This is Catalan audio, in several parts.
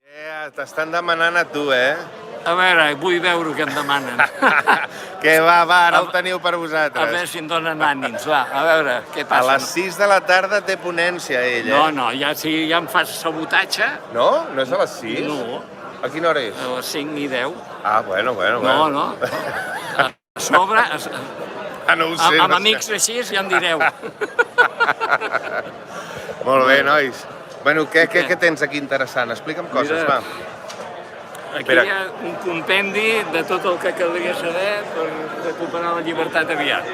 T'estan demanant a tu, eh? A veure, vull veure què em demanen. Que va, ara ho teniu per A vosaltres. veure si em donen ànims, va, a veure què A passa. les 6 de la tarda té ponència, ell, eh? No, ja, si ja em fas sabotatge... No? No és a les 6? No, A quina hora és? a les 5 i 10. Ah, bueno. No. A sobre, Ah, no ho sé. amb no sé. amics així ja em direu. Molt bé, nois. Bueno, què tens aquí interessant? Explica'm coses, Mira. va. Aquí Espera. hi ha un compendi de tot el que caldria saber per recuperar la llibertat aviat.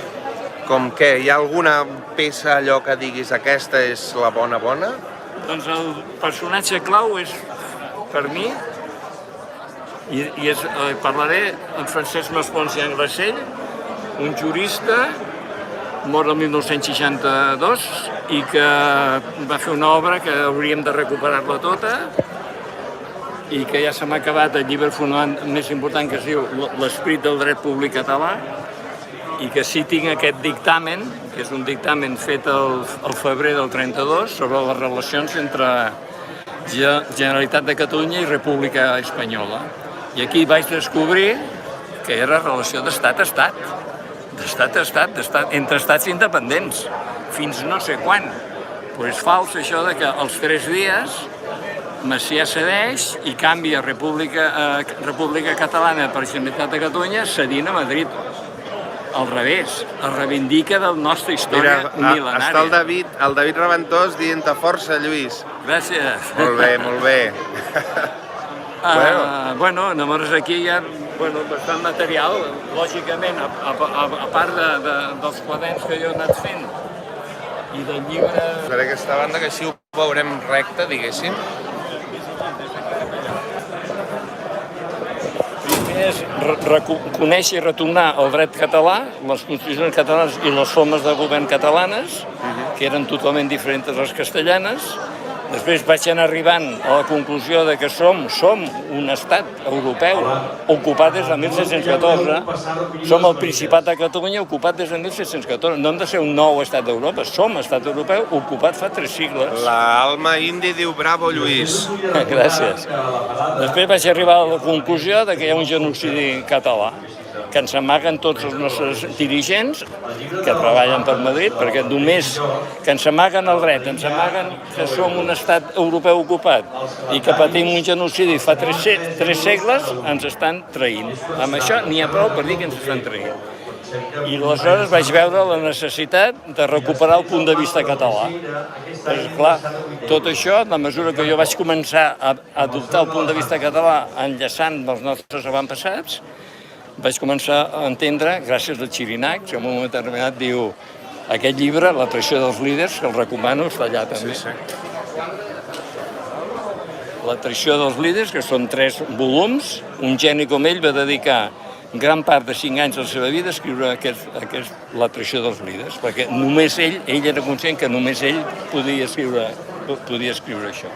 Com què? Hi ha alguna peça allò que diguis aquesta és la bona? Doncs el personatge clau és, per mi, i parlaré amb Francesc Maspons i Anglesell, un jurista mort el 1962 i que va fer una obra que hauríem de recuperar-la tota i que ja se m'ha acabat el llibre fonament més important que es diu L'esperit del dret públic català i que sí tinc aquest dictamen, que és un dictamen fet al febrer del 32 sobre les relacions entre Generalitat de Catalunya i República Espanyola. I aquí vaig descobrir que era relació d'estat a estat, entre estats independents, fins no sé quan. Però és fals això de que els 3 dies Macià cedeix i canvia República Catalana per Generalitat de Catalunya cedint a Madrid. Al revés, es reivindica de la nostra història mil·lenària. Està el David Reventós dient-te força, Lluís. Gràcies. Molt bé. Bueno, llavors aquí hi ha bastant material, lògicament, a part dels quaderns que jo he anat fent i del llibre... Faré aquesta banda que així ho veurem recte, diguéssim. Primer és conèixer i retornar el dret català, les constitucions catalanes i les formes de govern catalanes, que eren totalment diferents de les castellanes. Després vaig anar arribant a la conclusió de que som un estat europeu ocupat des de 1714, som el Principat de Catalunya ocupat des de 1714, no hem de ser un nou estat d'Europa, som estat europeu ocupat fa 3 segles. L'Alma Indi diu bravo, Lluís. Gràcies. Després vaig arribar a la conclusió de que hi ha un genocidi català, que ens amaguen tots els nostres dirigents que treballen per Madrid, perquè només que ens amaguen el dret, ens amaguen que som un estat europeu ocupat i que patim un genocidi fa 3 segles, ens estan traint. Amb això n'hi ha prou per dir que ens estan traint. I aleshores vaig veure la necessitat de recuperar el punt de vista català. Perquè, clar, tot això, a mesura que jo vaig començar a adoptar el punt de vista català enllaçant amb els nostres avantpassats, vaig començar a entendre, gràcies al Xirinacs, que en un moment determinat diu aquest llibre, La traïció dels líders, que el recomano, està allà també. La traïció dels líders, que són 3 volums, un geni com ell va dedicar gran part de 5 anys de la seva vida a escriure La traïció dels líders, perquè només ell era conscient que només ell podia escriure això.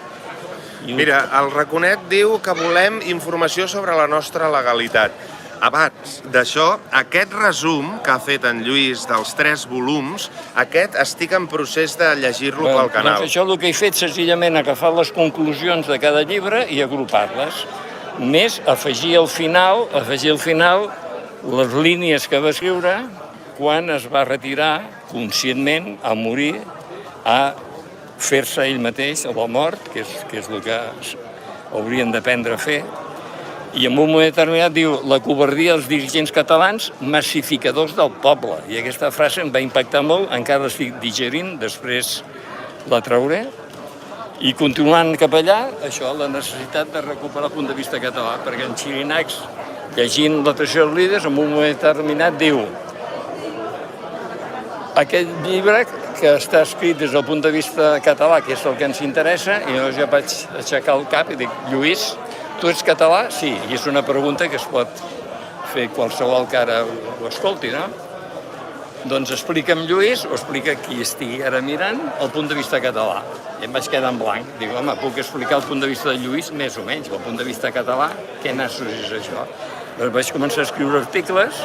Mira, el Raconet diu que volem informació sobre la nostra legalitat. Abans d'això, aquest resum que ha fet en Lluís dels 3 volums, aquest estic en procés de llegir-lo pel canal. Doncs això el que he fet senzillament agafar les conclusions de cada llibre i agrupar-les. Més afegir al final les línies que va escriure quan es va retirar conscientment a morir, a fer-se ell mateix a la mort, que és el que haurien d'aprendre a fer. I en un moment determinat diu la covardia dels dirigents catalans massificadors del poble. I aquesta frase em va impactar molt, encara l'estic digerint, després la trauré. I continuant cap allà, això, la necessitat de recuperar el punt de vista català, perquè en Xirinacs, llegint La traïció dels líders, en un moment determinat diu aquest llibre que està escrit des del punt de vista català, que és el que ens interessa, i llavors jo vaig aixecar el cap i dic, Lluís, tu ets català? Sí, i és una pregunta que es pot fer qualsevol que ara ho escolti, no? Doncs explica'm, Lluís, o explica qui estigui ara mirant, el punt de vista català. I em vaig quedar en blanc. Dic, home, puc explicar el punt de vista de Lluís, més o menys, el punt de vista català, què nassos és això? Doncs vaig començar a escriure articles,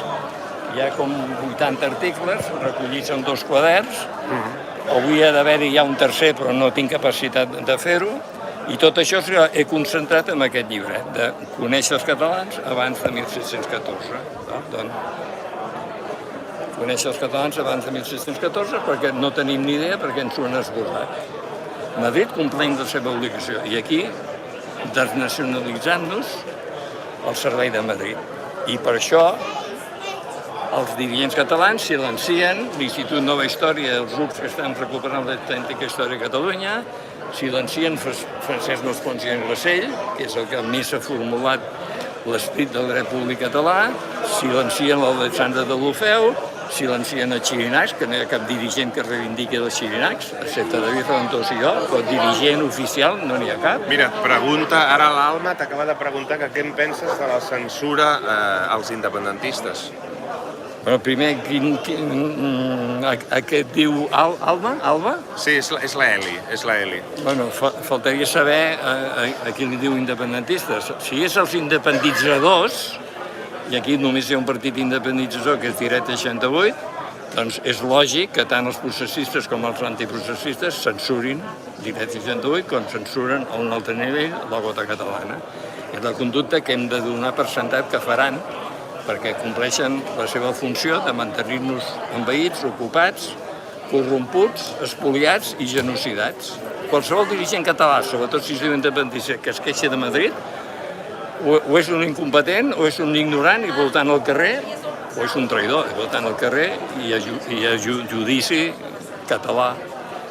hi ha com 80 articles, recollits en 2 quaderns, hauria d'haver-hi ja un tercer, però no tinc capacitat de fer-ho, I tot això he concentrat en aquest llibret, de conèixer els catalans abans de 1714. Conèixer els catalans abans de 1714 perquè no tenim ni idea perquè ens ho han esborrat. Madrid complint la seva obligació i aquí desnacionalitzant-nos al servei de Madrid. I per això els dirigents catalans silencien l'Institut Nova Història, els grups que estan recuperant l'autèntica història de Catalunya, silencien Francesc Maspons i Anglesell, que és el que més ha formulat l'esperit del dret públic català, silencien l'Alexandre de Lofeu, silencien els xirinacs, que no hi ha cap dirigent que reivindiqui els xirinacs, excepte David Reventós i jo, però dirigent oficial no n'hi ha cap. Mira, et pregunta, ara l'Alma t'acaba de preguntar que què en penses de la censura als independentistes. Però primer, aquest diu Alba? Alba? Sí, és la Eli. Bueno, faltaria saber a qui li diu independentistes. Si és els independitzadors, i aquí només hi ha un partit independitzador que és Dret 68, doncs és lògic que tant els processistes com els antiprocessistes censurin Dret 68 com censuren a un altre nivell la gota catalana. És la conducta que hem de donar per sentat que faran perquè compleixen la seva funció de mantenir-nos envaïts, ocupats, corromputs, espoliats i genocidats. Qualsevol dirigent català, sobretot si es diu independentista, que es queixa de Madrid, o és un incompetent, o és un ignorant i voltant al carrer, o és un traïdor i voltant al carrer i a judici català,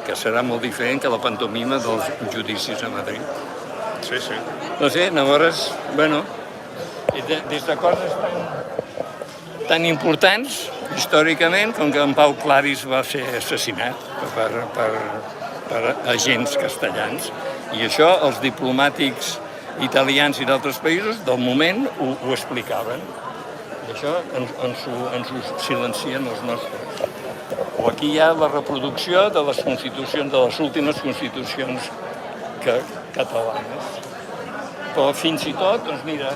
que serà molt diferent que la pantomima dels judicis a Madrid. Sí. No sé, llavors, bueno, des de coses tan importants, històricament, com que en Pau Claris va ser assassinat per agents castellans. I això els diplomàtics italians i d'altres països del moment ho explicaven. I això ens ho silencien els nostres. O aquí hi ha la reproducció de les constitucions, de les últimes constitucions catalanes. Però fins i tot, doncs mira,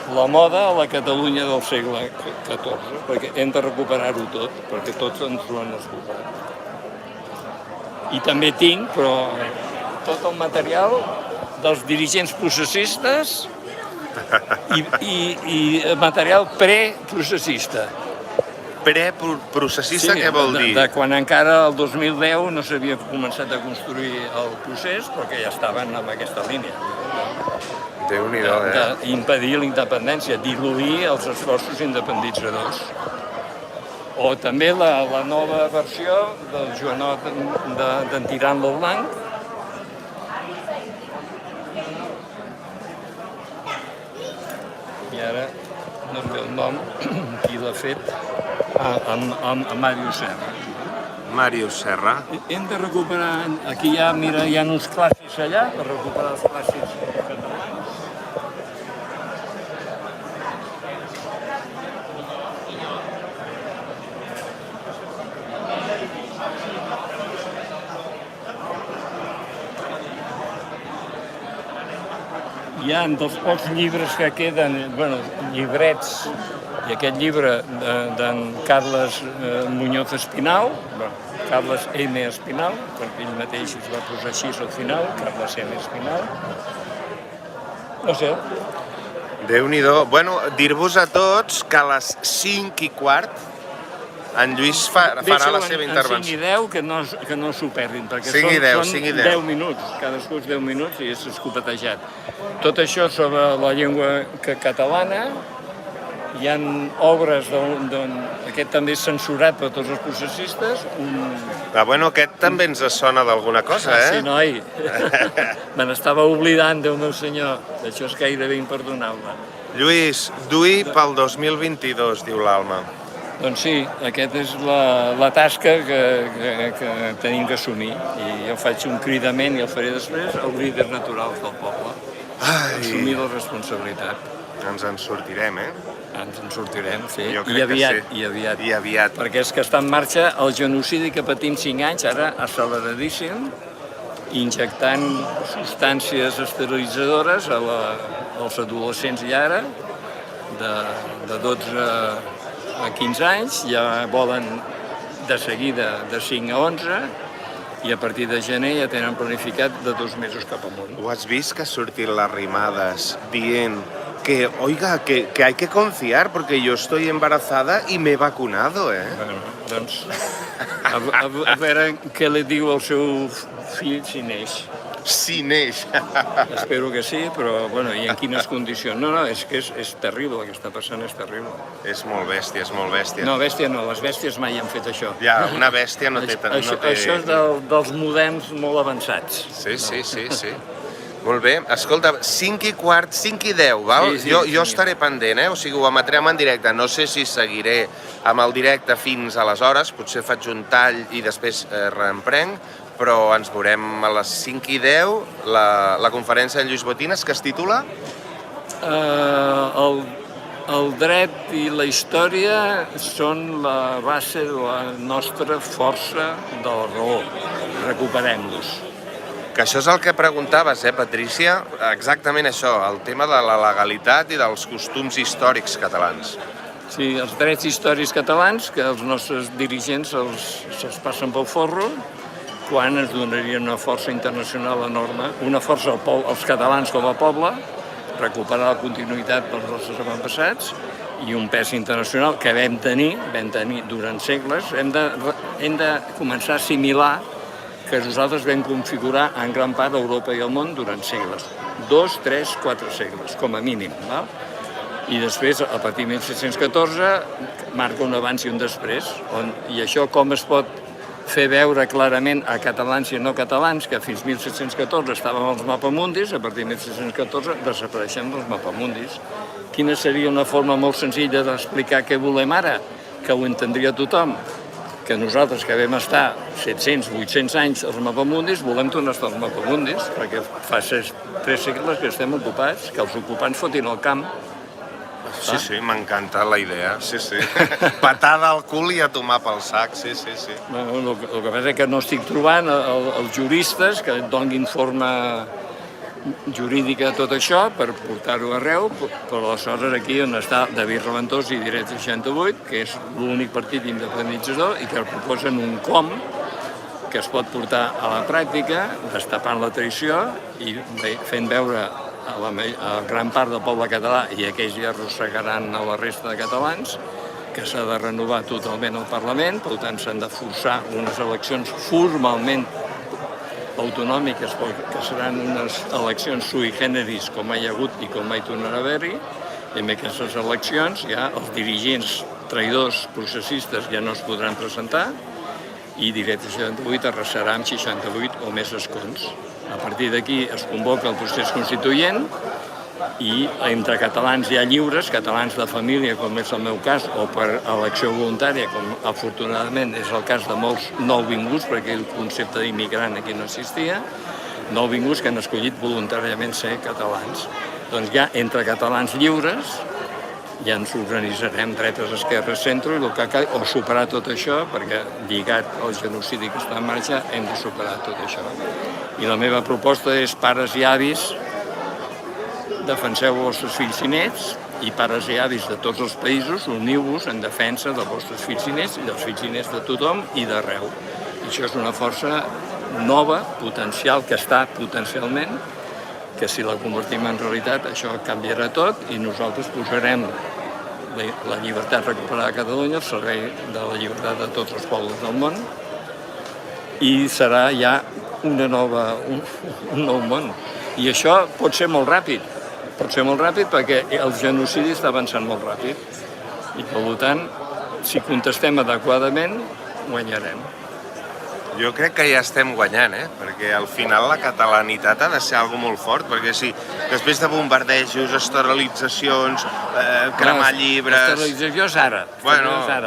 la moda a la Catalunya del segle XIV, perquè hem de recuperar-ho tot, perquè tots ens ho han esborrat. I també tinc, però tot el material dels dirigents processistes i material preprocessista. Preprocessista, què vol dir? De quan encara el 2010 no s'havia començat a construir el procés, perquè ja estaven en aquesta línia. Déu-n'hi-do, d'impedir la independència, diluir els esforços independitzadors. O també la nova versió del Joanot d'en Tirant lo Blanc. I ara no em ve el nom, qui l'ha fet, amb Màrius Serra. Màrius Serra. Hem de recuperar, aquí hi ha uns clàssics allà, per recuperar els clàssics catalans. Hi ha dels pocs llibres que queden, llibrets, i aquest llibre d'en Carles Muñoz Espinal, Carles M. Espinal, perquè ell mateix es va posar així al final, Carles M. Espinal. No sé. Déu-n'hi-do. Bueno, dir-vos a tots que a les 5:15 en Lluís farà la seva intervenció. En 5:10, que no s'ho perdin, perquè són 10 minuts, cadascú és 10 minuts i és escopetejat. Tot això sobre la llengua catalana, hi ha obres d'on aquest també és censurat per tots els processistes. Bueno, aquest també ens sona d'alguna cosa, Sí, noi. Me n'estava oblidant, Déu meu senyor. Això és gairebé imperdonable. Lluís, Dui pel 2022, diu l'Alma. Doncs sí, aquesta és la tasca que tenim que assumir. I jo faig un cridament i el faré després als líders naturals del poble. Assumir la responsabilitat. Ens en sortirem, Ens en sortirem, sí. I aviat. Perquè és que està en marxa el genocidi que patim 5 anys, ara acceleradíssim, injectant substàncies esterilitzadores als adolescents i ara, de 12 a 15 anys, ja volen de seguida de 5 a 11, i a partir de gener ja tenen planificat de 2 mesos cap amunt. Ho has vist que ha sortit les rimades dient que, oiga, que hay que confiar porque yo estoy embarazada y me he vacunado, Bueno, doncs, a veure què li diu el seu fill si neix. Si neix. Espero que sí, però, bueno, i en quines condicions? No, és que és terrible, el que està passant és terrible. És molt bèstia, és molt bèstia. No, bèstia no, les bèsties mai han fet això. Ja, una bèstia no té... Això és dels moderns molt avançats. Sí. Molt bé. Escolta, 5 i quart, 5 i 10, val? Sí, jo estaré pendent, O sigui, ho emetrem en directe. No sé si seguiré amb el directe fins aleshores, potser faig un tall i després reemprenc, però ens veurem a les 5 i 10, la conferència de Lluís Botines, que es titula? El dret i la història són la base de la nostra força de la raó. Recuperem-los. Que això és el que preguntaves, Patrícia? Exactament això, el tema de la legalitat i dels costums històrics catalans. Sí, els drets històrics catalans, que els nostres dirigents se'ls passen pel forro, quan ens donarien una força internacional enorme, una força als catalans com a poble, recuperar la continuïtat pels nostres avantpassats i un pes internacional que vam tenir durant segles. Hem de començar a assimilar que nosaltres vam configurar en gran part Europa i el món durant segles. 2, 3, 4 segles, com a mínim. Val? I després, a partir de 1614, marca un abans i un després. I això com es pot fer veure clarament a catalans i a no catalans, que fins 1714 estàvem als mapamundis, a partir de 1714 desapareixem dels mapamundis. Quina seria una forma molt senzilla d'explicar què volem ara? Que ho entendria tothom. Que nosaltres, que vam estar 700, 800 anys als mapamundis, volem tornar a estar als mapamundis, perquè fa 3 segles que estem ocupats, que els ocupants fotin el camp. Sí, m'encanta la idea, sí. Patada al cul i a tomar pel sac, sí. El que passa és que no estic trobant els juristes que donin forma jurídica a tot això per portar-ho arreu, però aleshores aquí on està David Raventós i Dret 68, que és l'únic partit independitzador i que proposen un com que es pot portar a la pràctica, destapant la traïció i fent veure a gran part del poble català i aquells ja arrossegaran a la resta de catalans que s'ha de renovar totalment el Parlament, per tant s'han de forçar unes eleccions formalment autonòmiques, que seran unes eleccions sui generis com hi ha hagut i com mai tornarà a haver-hi, i en aquestes eleccions ja els dirigents traïdors processistes ja no es podran presentar i Dret 68 arrasarà amb 68 o més escons. A partir d'aquí es convoca el procés constituent i entre catalans ja lliures, catalans de família, com és el meu cas, o per elecció voluntària, com afortunadament és el cas de molts nouvinguts, perquè el concepte d'immigrant aquí no existia, nouvinguts que han escollit voluntàriament ser catalans. Doncs ja entre catalans lliures ja ens organitzarem dretes, esquerres, centre, o superar tot això, perquè lligat al genocidi que està en marxa hem de superar tot això. I la meva proposta és pares i avis, defenseu els vostres fills i nets, i pares i avis de tots els països, uniu-vos en defensa dels vostres fills i nets i dels fills i nets de tothom i d'arreu. I això és una força nova, potencial, que està potencialment, que si la convertim en realitat això canviarà tot i nosaltres posarem la llibertat recuperada a Catalunya al servei de la llibertat de tots els pobles del món i serà ja un nou món. I això pot ser molt ràpid. Pot ser molt ràpid perquè el genocidi està avançant molt ràpid i, per tant, si contestem adequadament, guanyarem. Jo crec que ja estem guanyant, perquè al final la catalanitat ha de ser algo molt fort, perquè si després de bombardejos, esterilitzacions, cremar llibres... Esterilització és ara.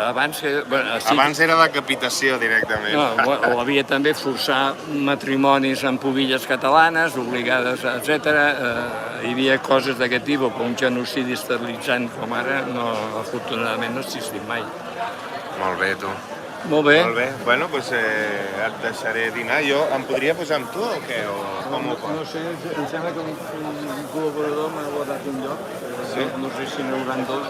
Abans era decapitació directament. O havia també forçar matrimonis amb pubilles catalanes, obligades, etc. Hi havia coses d'aquest tipus, però un genocidi esterilitzant com ara, afortunadament, no ha existit mai. Molt bé, tu. Molt bé. Molt bé. Bueno, doncs et deixaré dinar. Jo em podria posar amb tu o què? O com ho No sé, em sembla que un col·laborador m'ha guardat un lloc. Sí? No sé si n'hi hauran dos.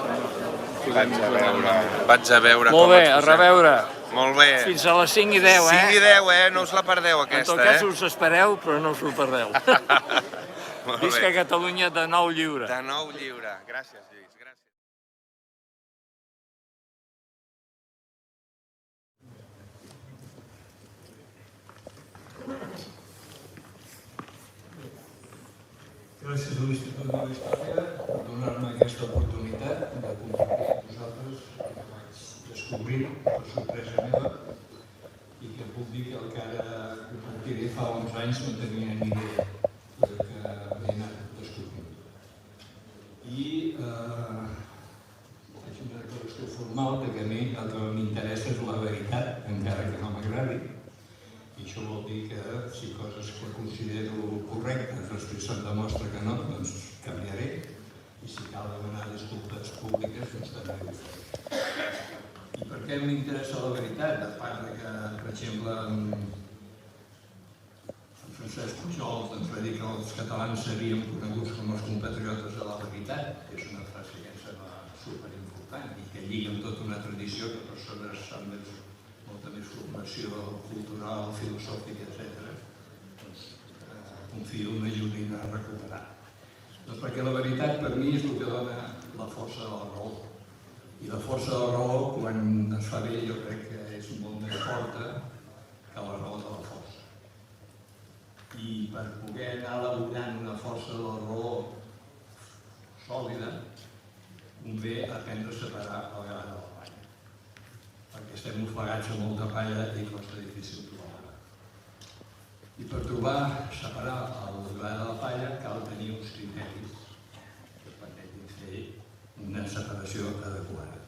Vaig a veure com Molt bé, ens a posem. reveure. Molt bé. Fins a les 5 i 10, 5 i 10, no us la perdeu, En aquesta, tot cas us espereu, però no us ho perdeu. Molt Visca bé. Catalunya de nou lliure. De nou lliure. Gràcies, Lluís. Gràcies. Gràcies a l'Institut de la Història per donar-me aquesta oportunitat de compartir amb vosaltres el que vaig descobrir per sorpresa meva i que puc dir que el que ara compartiré fa 11 anys no tenia ni idea del que m'he anat descobrint. I faig una declaració formal de que a mi el que m'interessa és la veritat, encara que no m'agradi. I això vol dir que si coses que considero correctes després se'm demostra que no, doncs canviaré. I si cal demanar disculpes públiques, doncs també ho faré. I per què m'interessa la veritat? A part de que, per exemple, en Francesc Pujol ens va dir que els catalans seríem coneguts com els compatriotes de la veritat, que és una frase que em sembla superimportant i que lliga amb tota una tradició que persones amb molta més formació cultural, filosòfica, etc. Confio en m'ajudin a recuperar. Doncs perquè la veritat per mi és el que dona la força de la raó. I la força de la raó, quan es fa bé, jo crec que és molt més forta que la raó de la força. I per poder anar elaborant una força de la raó sòlida, convé aprendre a separar el gra de la palla. Perquè estem ofegats a molta palla i costa difícil trobar-la. I per separar el gra de la palla cal tenir uns criteris que permetin fer una separació adequada.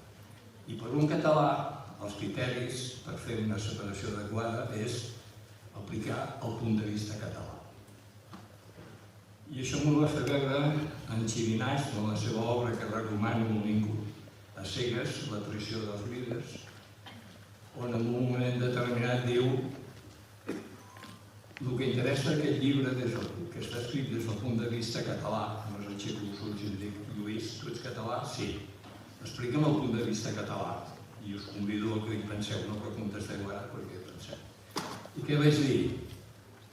I per un català, els criteris per fer una separació adequada és aplicar el punt de vista català. I això m'ho va fer veure en Xirinaix, en la seva obra que recomano a ningú, a cegues, la traïció dels líders, on en un moment determinat diu el que interessa aquest llibre que està escrit des del punt de vista català, no és el xico els ulls i dic, Lluís, tu ets català? Sí. Explica'm el punt de vista català i us convido a que hi penseu, no que contesteu ara perquè hi penseu. I què vaig dir?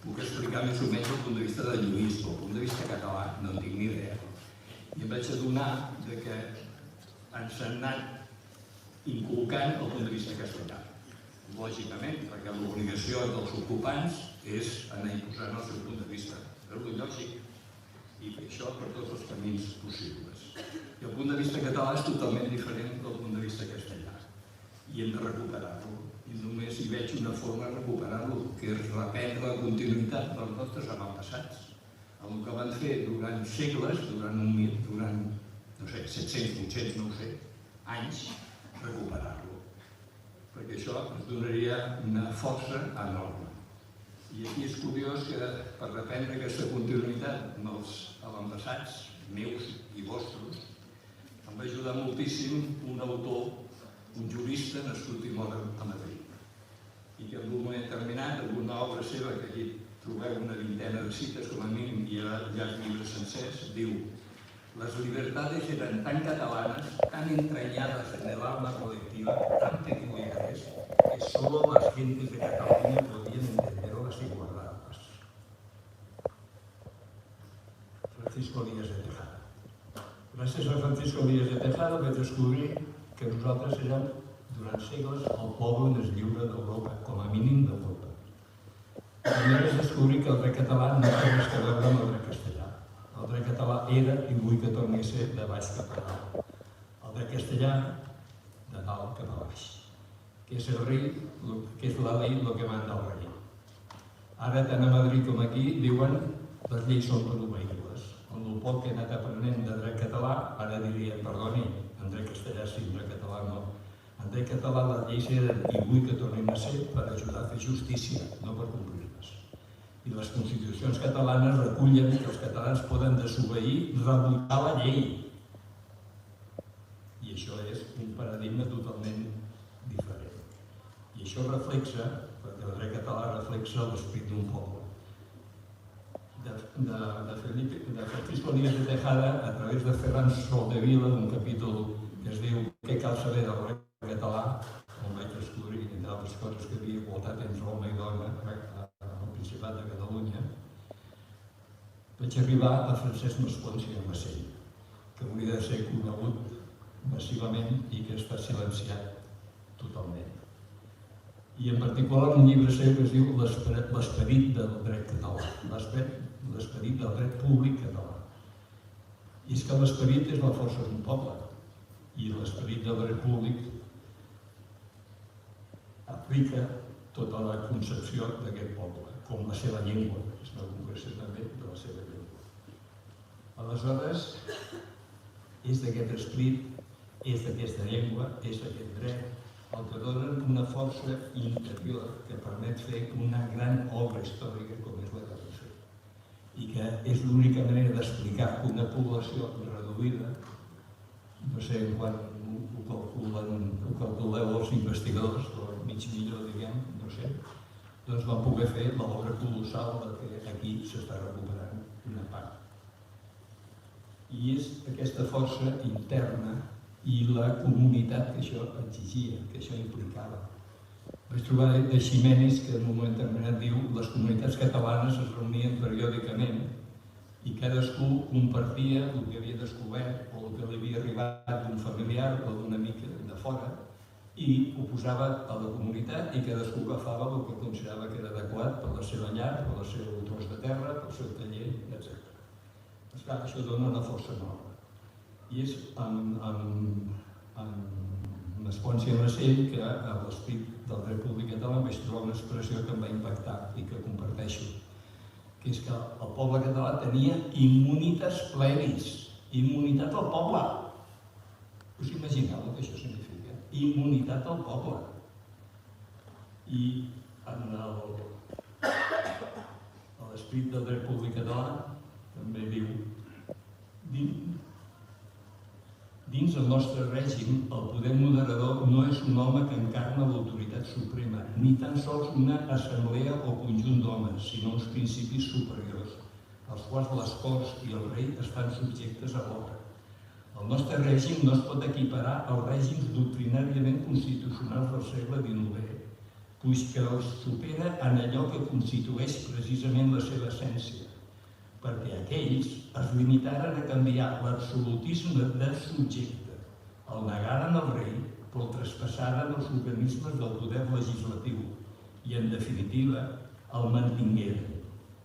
Puc explicar més o menys el punt de vista de Lluís, però el punt de vista català no en tinc ni idea. I em vaig adonar que ens han anat inculcant el punt de vista castellà. Lògicament, perquè l'obligació dels ocupants és anar imposant el seu punt de vista. És el lògic. I fer això per tots els camins possibles. I el punt de vista català és totalment diferent del punt de vista castellà. I hem de recuperar-lo. I només hi veig una forma de recuperar-lo, que és reprendre la continuïtat dels nostres avantpassats. El que van fer durant segles, durant no sé, 700, 800, no ho sé, anys, recuperar-lo. Perquè això ens donaria una força enorme. I aquí és curiós que per reprendre aquesta continuïtat amb els avantpassats meus i vostres em va ajudar moltíssim un autor, un jurista nascut i mort a Madrid. I que en un moment determinat, en una obra seva, que aquí trobeu una vintena de cites com a mínim i hi ha llibres sencers, diu: las libertades eran tan catalanas, tan entrañadas en el alma colectiva, tan peculiares, que solo las gentes de Cataluña podían entenderlas y guardarlas. Francisco Elías de Tejada. Gràcies a Francisco Elías de Tejada vaig descobrir que nosaltres érem, durant segles, el poble més lliure d'Europa, com a mínim d'Europa. També vaig descobrir que el dret català no té res a veure amb el dret castellà. El dret català era, i vull que torni a ser, de baix cap a dalt. El dret castellà, de dalt cap a baix. Que és el rei, que és la llei el que manda el rei. Ara, tant a Madrid com aquí, diuen les lleis són per obeir-les. Amb el poc que he anat aprenent de dret català, ara diria, perdoni, en dret castellà sí, en dret català no. En dret català les lleis eren, i vull que tornin a ser, per ajudar a fer justícia, no per complir-les. I les constitucions catalanes recullen que els catalans poden desobeir, rebutjar la llei. I això és un paradigma totalment diferent. I això reflexa, perquè el dret català reflexa l'esperit d'un poble. De Francisco Díaz de Tejada, a través de Ferran Soldevila, d'un capítol que es diu Què cal saber del dret català, on vaig descobrir, entre altres coses, que havia igualtat entre home i dona al Principat de Catalunya, vaig arribar a Francesc Masponsi i Massell, que hauria de ser conegut massivament i que està silenciat totalment. I en particular un llibre seu que es diu L'esperit del dret català, l'esperit del dret públic català. I és que l'esperit és la força d'un poble i l'esperit del dret públic aplica tota la concepció d'aquest poble, com la seva llengua, és una concreció també de la seva llengua. Aleshores, és d'aquest esperit, és d'aquesta llengua, és d'aquest dret, el que donen una força interior que permet fer una gran obra històrica com és la que vam fer. I que és l'única manera d'explicar que una població reduïda, no sé quan ho calculeu els investigadors, o mig milió, diguem, no sé, doncs van poder fer l'obra colossal que aquí s'està recuperant una part. I és aquesta força interna i la comunitat que això exigia, que això implicava. Vaig trobar de Ximenis que en un moment determinat diu les comunitats catalanes es reunien periòdicament i cadascú compartia el que havia descobert o el que li havia arribat d'un familiar o d'un amic de fora i ho posava a la comunitat i cadascú agafava el que considerava que era adequat per la seva llar, per el seu tros de terra, pel seu taller, etc. Esclar, això dona una força enorme. I és amb Masponsi i Massell que a l'esperit del dret públic català vaig trobar una expressió que em va impactar i que comparteixo, que és que el poble català tenia immunitas plebis, immunitat al poble. Us imagineu el que això significa? Immunitat al poble. I en l'esperit del dret públic català també diu dins el nostre règim, el poder moderador no és un home que encarna l'autoritat suprema, ni tan sols una assemblea o conjunt d'homes, sinó uns principis superiors, als quals les corts i el rei estan subjectes a l'obra. El nostre règim no es pot equiparar als règims doctrinàriament constitucionals del segle XIX, puix que els supera en allò que constitueix precisament la seva essència, perquè aquells es limitaren a canviar l'absolutisme del subjecte, el negaren al rei, però el traspassaren als organismes del poder legislatiu i, en definitiva, el mantingueren.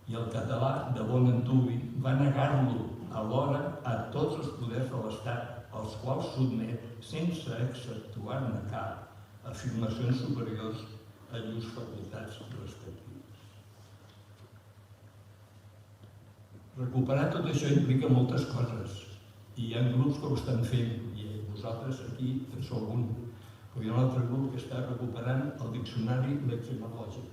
I el català, de bon antuvi, va negar-lo alhora a tots els poders de l'Estat, als quals sotmet, sense exceptuar-ne cap, afirmacions superiors a llurs facultats respectives. Recuperar tot això implica moltes coses i hi ha grups que ho estan fent i vosaltres aquí en sou un, però hi ha un altre grup que està recuperant el diccionari lexicològic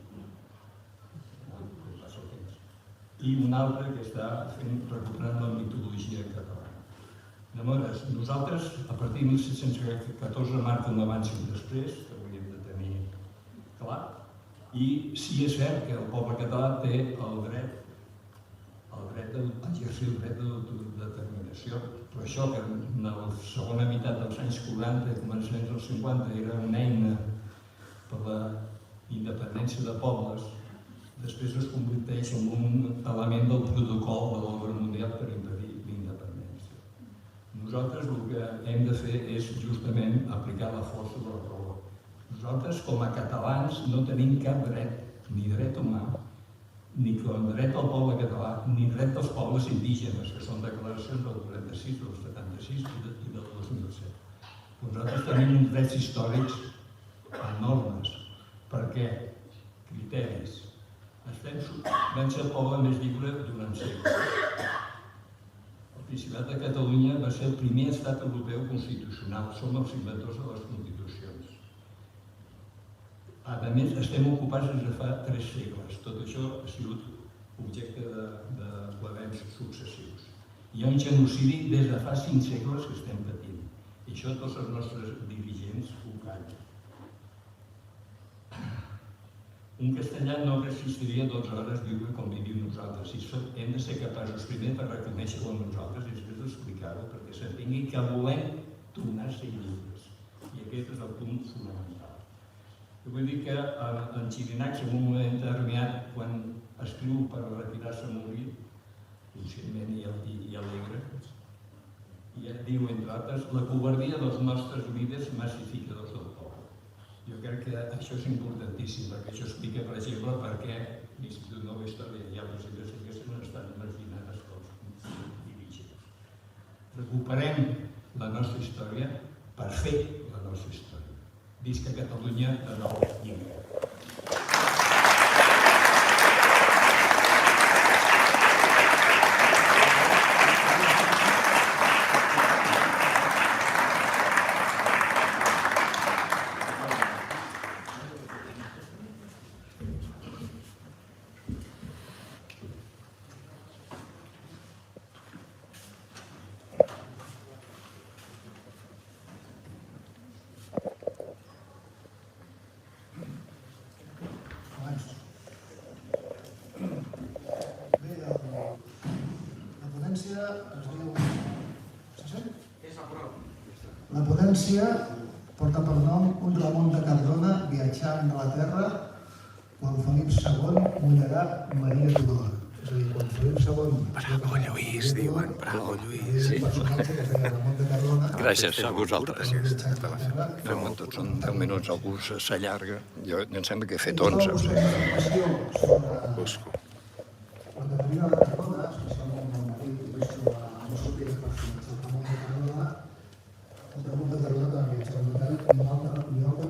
i un altre que està recuperant la mitologia catalana. Llavors, nosaltres, a partir de 1614, marca un abans i un després, que hauríem de tenir clar, i sí és cert que el poble català té el dret d'exercir el dret d'autodeterminació, però això que en la segona meitat dels anys 40 i començaments dels 50 era una eina per la independència de pobles, després es converteix en un element del protocol de l'ordre mundial per impedir l'independència. Nosaltres el que hem de fer és justament aplicar la força de la raó. Nosaltres, com a catalans, no tenim cap dret, ni dret humà, ni com dret al poble català, ni dret dels pobles indígenes, que són declaracions del 46, del 76 i del 2007. Nosaltres tenim uns drets històrics enormes. Per què? Criteris. Vam ser el poble més lliure durant segles. El Principat de Catalunya va ser el primer estat europeu constitucional. Som els inventors de les constitucions. A més, estem ocupats des de fa 3 segles. Tot això ha sigut objecte de plebems successius. Hi ha un genocidi des de fa 5 segles que estem patint. I això tots els nostres dirigents ho callen. un castellà no resistiria 12 hores viure com vivim nosaltres. Hem de ser capaços primer de reconèixer-ho en nosaltres i després d'explicar-ho perquè s'entengui que volem tornar a ser lliures. I aquest és el punt fonamental. Jo vull dir que en Xirinacs, en un moment determinat, quan escriu per retirar-se a morir, conscientment i alegre, i diu, entre altres, la covardia dels nostres líders massificadors del poble. Jo crec que això és importantíssim, perquè això explica, per exemple, per què l'Institut Nova Història i altres investigacions no estan marginades pels dirigents. Recuperem la nostra història per fer la nostra història. Visca Catalunya de nou i encara. La ponència porta per nom un Ramon de Cardona viatjant a la Terra quan Felip II mullarà Maria Tudor. És a dir, quan Felip II... Bravo, Lluís, diuen. Bravo, Lluís. Gràcies a vosaltres. Fem tots, són 10 minuts, algú s'allarga. Jo em sembla que he fet 11. Busco. La teoria de Cardona, especialment el marit i les sortides persones del Ramon de Cardona, el Ramon de Cardona també viatjava a l'hotel i un altre